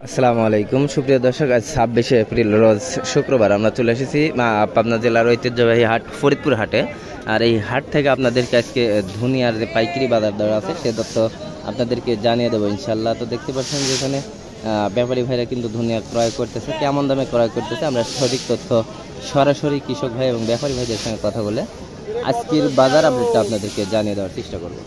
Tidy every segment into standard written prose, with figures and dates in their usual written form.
আসসালামু আলাইকুম সুপ্রিয় দর্শক, আজ 26শে এপ্রিল রোজ শুক্রবার আমরা চলে এসেছি পাবনা জেলার ঐতিহ্যবাহী হাট ফরিদপুর হাটে। আর এই হাট থেকে আপনাদেরকে আজকে ধুনিয়ার যে পাইকারি বাজার দর আছে সে তথ্য আপনাদেরকে জানিয়ে দেবো ইনশাল্লাহ। তো দেখতে পাচ্ছেন যে এখানে ব্যাপারী ভাইরা কিন্তু ধুনিয়া ক্রয় করতেছে, কেমন দামে ক্রয় করতেছে আমরা সঠিক তথ্য সরাসরি কৃষক ভাই এবং ব্যাপারী ভাইদের সঙ্গে কথা বলে আজকের বাজার আপডেটটা আপনাদেরকে জানিয়ে দেওয়ার চেষ্টা করব।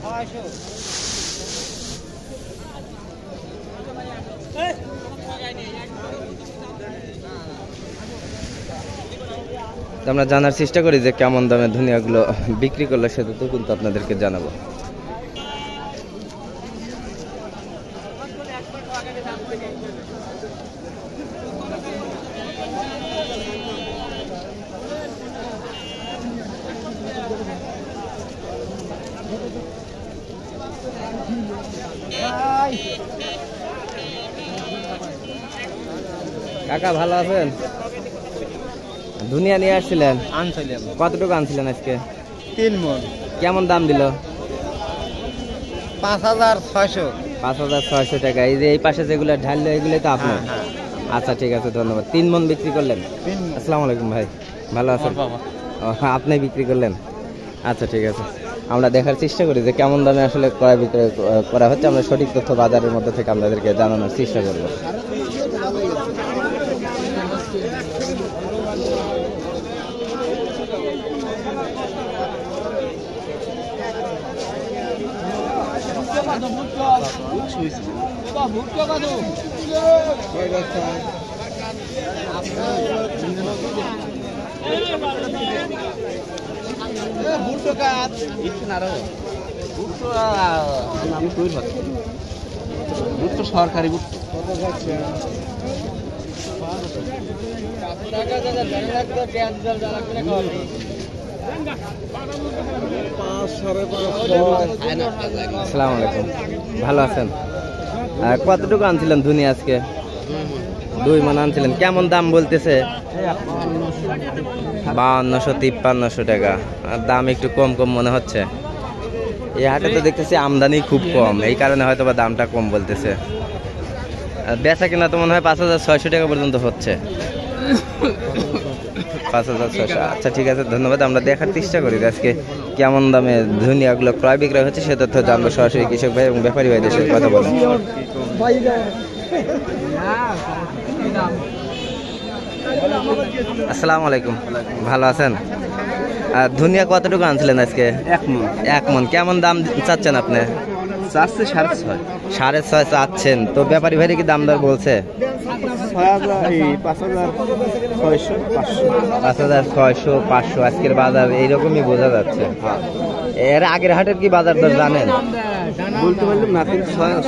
আমরা জানার চেষ্টা করি যে কেমন দামে ধনিয়াগুলো বিক্রি করলে সেটা তো কিন্তু আপনাদেরকে জানাবো। কাকা ভালো আছেন? ধুনিয়া নিয়ে আসছিলেন? আনছিলাম। কতটুকু আনছিলেন আজকে? 3 মণ। কেমন দাম দিল? 5600। 5600 টাকা। এই যে এই পাশে যেগুলো ঢাললো এগুলো তো আপনার? আচ্ছা ঠিক আছে, ধন্যবাদ। 3 মণ বিক্রি করলেন? আসসালামু আলাইকুম ভাই, ভালো আছেন? আপনি বিক্রি করলেন? আচ্ছা ঠিক আছে, আমরা দেখার চেষ্টা করি যে কেমন দামে আসলে ক্রয় বিক্রয় করা হচ্ছে। আমরা সঠিক তথ্য বাজারের মধ্যে থেকে আপনাদেরকে জানানোর চেষ্টা করব। সরকারি আসসালামু আলাইকুম, ভালো আছেন? কতটুকু আনছিলেন ধুনিয়া আজকে? 2 মণ আনছিলেন। কেমন দাম বলতেছে? 5200-5300 টাকা। আর দাম একটু কম কম মনে হচ্ছে। এই হাটে তো দেখতেছি আমদানি খুব কম, এই কারণে হয়তো বা দামটা কম বলতেছে। বেচা কিনা তো মনে হয় 5600 টাকা পর্যন্ত হচ্ছে। 5600। আচ্ছা ঠিক আছে, ধন্যবাদ। আমরা দেখার চেষ্টা করি আজকে কেমন দামে ধনিয়াগুলো ক্রয় বিক্রয় হচ্ছে সে তথ্য জানবো সরাসরি কৃষক ভাই এবং ব্যাপারী ভাইদের সাথে কথা বলে। আসসালামু আলাইকুম, ভালো আছেন? ধনিয়া কতটুকু আনছিলেন আজকে? 1 মণ। 1 মণ। কেমন দাম চাচ্ছেন আপনি? চাচ্ছে 6.5। 6.5 চাচ্ছেন, তো ব্যাপারী ভাইরা কি দাম দর বলছে? 5600-500 আজকের বাজার এইরকমই বোঝা যাচ্ছে। এর আগের হাটের কি বাজার দর জানেন? বলতে পারলাম না, কিন্তু শুনলাম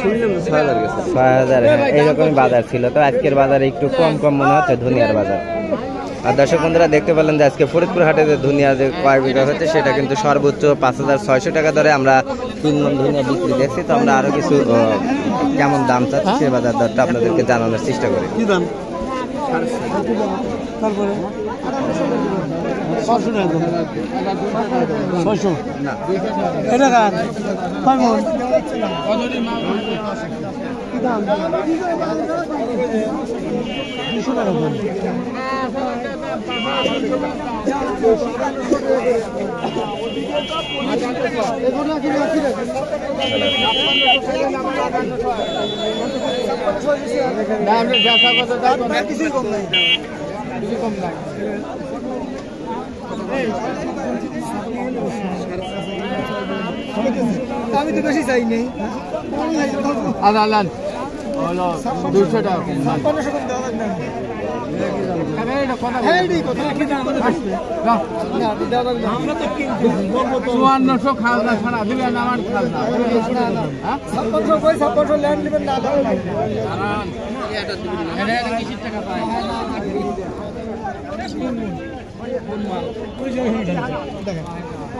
6000 গেছে। 6000 এইরকমই বাজার ছিল। তো আজকের বাজারে একটু কম কম মনে হচ্ছে ধনিয়ার বাজার। আর দর্শক বন্ধুরা দেখতে পেলেন যে আজকে ফরিদপুর হাটে যে ধনিয়া যে ক্রয় বিক্রয় হচ্ছে সেটা কিন্তু সর্বোচ্চ 5600 টাকা দরে আমরা 3 মণ ধনিয়া বিক্রি দেখছি। তো আমরা আরো কিছু কেমন দাম চাচ্ছি সে বাজার দরটা আপনাদেরকে জানানোর চেষ্টা করি। কি দাম? তারপরে 600 টাকা। 600 না, এটা কার? 5 মণ। কি দাম? 200 টাকা। আমি তো বেশি চাই নেই। 200 টাকা। 5400 খাজনা ছাড়া দিবেন আমার খাজনা। 5600 ল্যান্ড দিবেন না।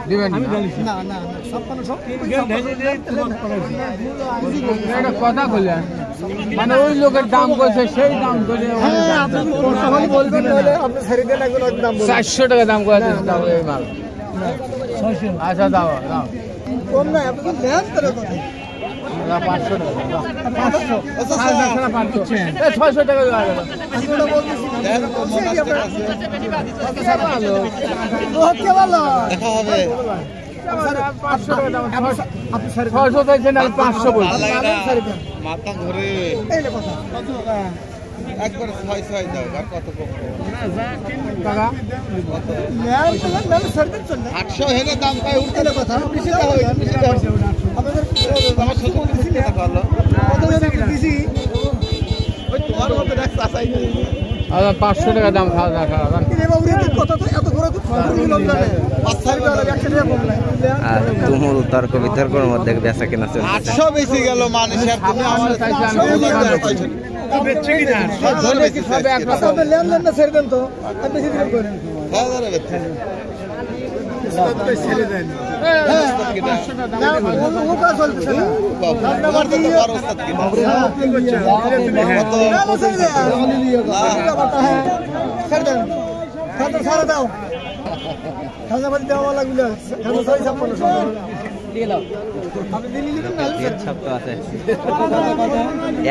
দিবেন না না 5600 কথা বললেন মানে ওই লোকের দাম কইছে সেই দাম কইলে বলবেন তাহলে আপনি ছেড়ে দেন একজন দাম 400 টাকা দাম কইছে দাও এই মাল 600 আচ্ছা দাও দাও কম না আপনি নেন তাহলে 500 টাকা 600 চাইছেন আর 500 বলছেন মাথা ঘুরে একবার 6 দাও আর কত টাকা 800 হেলে দাম পায় উঠতে কথা বেশি দাও আমাদের আমার ছোট বেশি টাকা করলো কত বেশি ওই তোমার মধ্যে রাখছ আসাই আর 500 টাকা দাম খাওয়া দাওয়া আর তুমুল তর্ক বিতর্কের মধ্যে বেচা কেনা চলছে। 800 বেশি গেল মানুষের তুমি আমার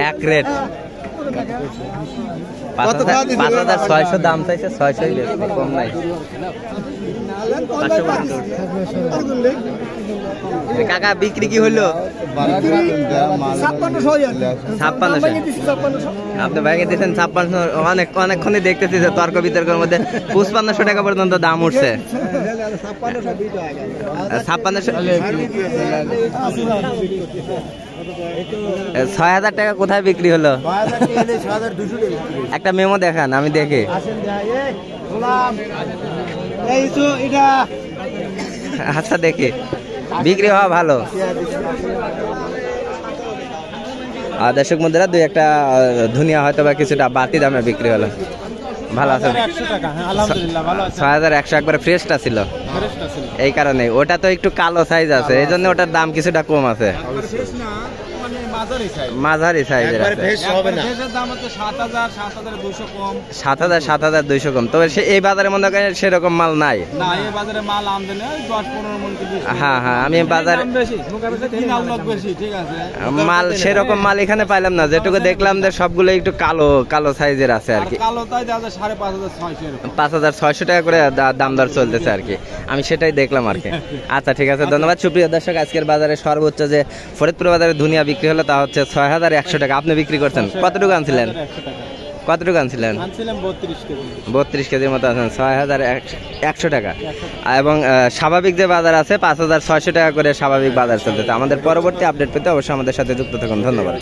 এক রেট 5,600 দাম চাইছে 600 কম নাই। কাকা বিক্রি কি হলো? 5600 আপনি ভাইকে দিচ্ছেন 5600। অনেকক্ষণই দেখতেছি যে তর্ক বিতর্কের মধ্যে 5500 টাকা পর্যন্ত দাম উঠছে। 6000 টাকা কোথায় বিক্রি হলো? একটা মেমো দেখান আমি দেখি। আচ্ছা দেখি বিক্রি হওয়া ভালো। দর্শক বন্ধুরা দুই একটা ধুনিয়া হয়তো বা কিছুটা বাড়তি দামে বিক্রি হলো। ভালো আছে 6100 একবার ফ্রেশটা ছিল এই কারণে। ওটা তো একটু কালো সাইজ আছে এই জন্য ওটার দাম কিছুটা কম আছে। মাঝারি সাইজের আছে 7,000 কম। তবে এই বাজারে মনে করেন সেরকম মাল নাই। হ্যাঁ হ্যাঁ আমি বাজারে মাল সেরকম মাল এখানে পাইলাম না। যেটুকু দেখলাম যে সবগুলো একটু কালো কালো সাইজের আছে আর কি। 5,600 টাকা করে দাম দর চলতেছে আর কি। আমি সেটাই দেখলাম আর কি। আচ্ছা ঠিক আছে ধন্যবাদ। সুপ্রিয় দর্শক আজকের বাজারে সর্বোচ্চ যে ফরিদপুর বাজারে ধুনিয়া বিক্রি হলো তা হচ্ছে 6,100 টাকা। আপনি বিক্রি করছেন কতটুকু আনছিলেন? কতটুকু আনছিলেন? 32 কেজির মতো আছেন। 6,100 টাকা। এবং স্বাভাবিক যে বাজার আছে 5,600 টাকা করে স্বাভাবিক বাজার চলতেছে। আমাদের পরবর্তী আপডেট পেতে অবশ্যই আমাদের সাথে যুক্ত থাকুন। ধন্যবাদ।